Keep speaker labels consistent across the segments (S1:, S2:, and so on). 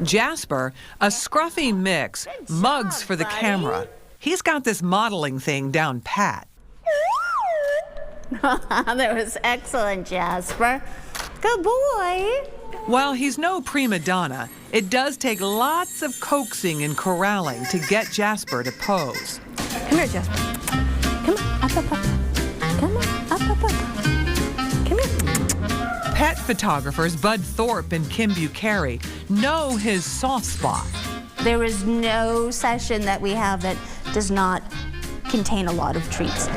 S1: Jasper, a scruffy mix, mugs for the camera. He's got this modeling thing down pat.
S2: That was excellent, Jasper. Good boy.
S1: While he's no prima donna, it does take lots of coaxing and corralling to get Jasper to pose.
S2: Come here, Jasper. Come on, up, up, up. Come on, up, up, up. Come here.
S1: Pet photographers Bud Thorpe and Kim Bucheri know his soft spot.
S2: There is no session that we have that does not contain a lot of treats.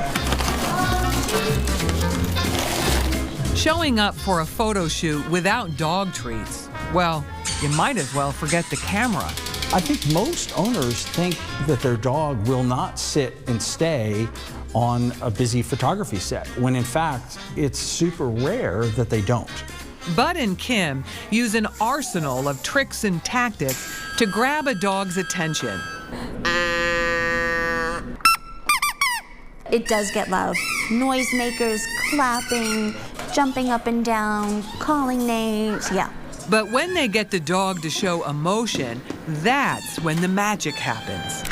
S1: Showing up for a photo shoot without dog treats, well, you might as well forget the camera.
S3: I think most owners think that their dog will not sit and stay on a busy photography set, when in fact, it's super rare that they don't.
S1: Bud and Kim use an arsenal of tricks and tactics to grab a dog's attention.
S2: It does get loud. Noisemakers, clapping, jumping up and down, calling names, yeah.
S1: But when they get the dog to show emotion, that's when the magic happens.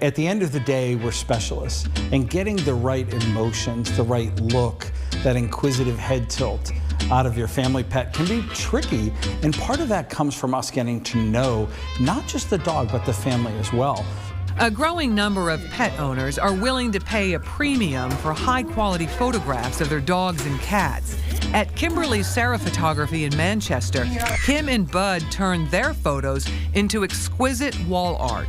S3: At the end of the day, we're specialists, and getting the right emotions, the right look, that inquisitive head tilt out of your family pet can be tricky, and part of that comes from us getting to know not just the dog, but the family as well.
S1: A growing number of pet owners are willing to pay a premium for high-quality photographs of their dogs and cats. At Kimberly Sarah Photography in Manchester, Kim and Bud turned their photos into exquisite wall art.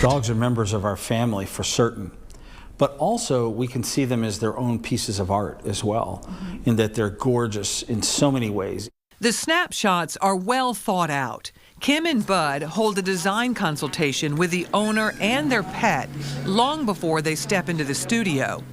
S3: Dogs are members of our family for certain, but also we can see them as their own pieces of art as well, in that they're gorgeous in so many ways.
S1: The snapshots are well thought out. Kim and Bud hold a design consultation with the owner and their pet long before they step into the studio.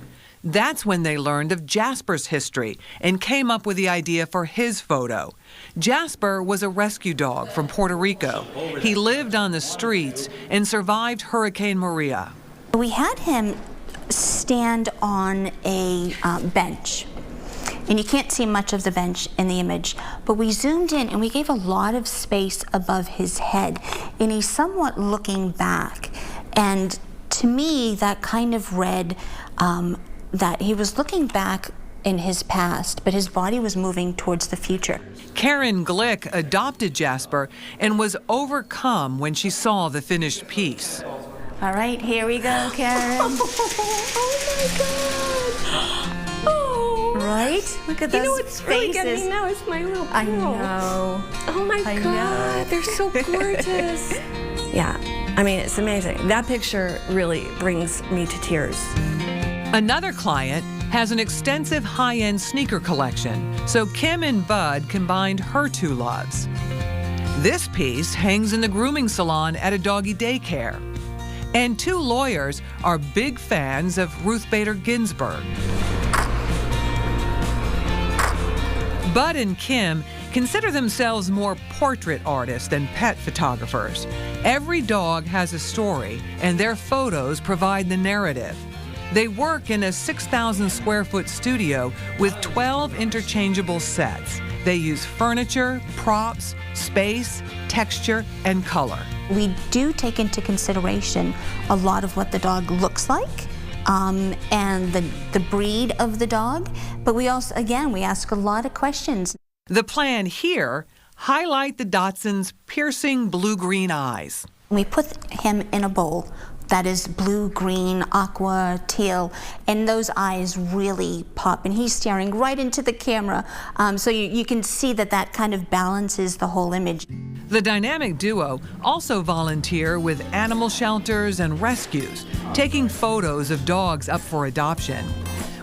S1: That's when they learned of Jasper's history and came up with the idea for his photo. Jasper was a rescue dog from Puerto Rico. He lived on the streets and survived Hurricane Maria.
S2: We had him stand on a bench. And you can't see much of the bench in the image, but we zoomed in and we gave a lot of space above his head, and he's somewhat looking back. And to me, that kind of read that he was looking back in his past, but his body was moving towards the future.
S1: Karen Glick adopted Jasper and was overcome when she saw the finished piece.
S2: All right, here we go, Karen.
S4: Oh my God.
S2: Right? Look at those
S4: You know what's
S2: faces.
S4: really getting me now is my little
S2: I
S4: girl.
S2: know.
S4: Oh my
S2: I
S4: God,
S2: know.
S4: they're so gorgeous. Yeah, I mean, it's amazing. That picture really brings me to tears.
S1: Another client has an extensive high-end sneaker collection, so Kim and Bud combined her two loves. This piece hangs in the grooming salon at a doggy daycare. And two lawyers are big fans of Ruth Bader Ginsburg. Bud and Kim consider themselves more portrait artists than pet photographers. Every dog has a story, and their photos provide the narrative. They work in a 6,000 square foot studio with 12 interchangeable sets. They use furniture, props, space, texture, and color.
S2: We do take into consideration a lot of what the dog looks like and the breed of the dog, but we also, again, we ask a lot of questions.
S1: The plan here, highlight the Dachshund's piercing blue-green eyes.
S2: We put him in a bowl that is blue, green, aqua, teal, and those eyes really pop, and he's staring right into the camera, so you can see that that kind of balances the whole image.
S1: The dynamic duo also volunteer with animal shelters and rescues, taking photos of dogs up for adoption.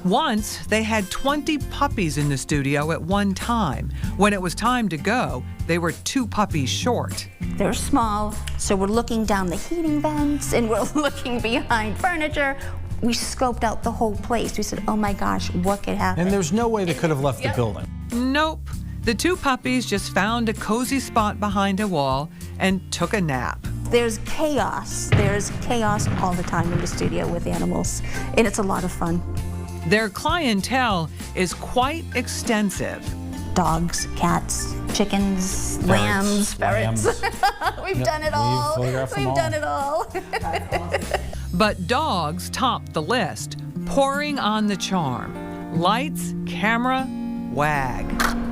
S1: Once, they had 20 puppies in the studio at one time. When it was time to go, they were 2 puppies short.
S2: They're small, so we're looking down the heating vents and we're looking behind furniture. We scoped out the whole place. We said, oh my gosh, what could happen?
S3: And there's no way they could have left the building.
S1: Nope. The 2 puppies just found a cozy spot behind a wall and took a nap.
S2: There's chaos. There's chaos all the time in the studio with animals, and it's a lot of fun.
S1: Their clientele is quite extensive.
S2: Dogs, cats, chickens, lambs, ferrets. We've done it all. We've done it all.
S1: But dogs top the list, pouring on the charm. Lights, camera, wag.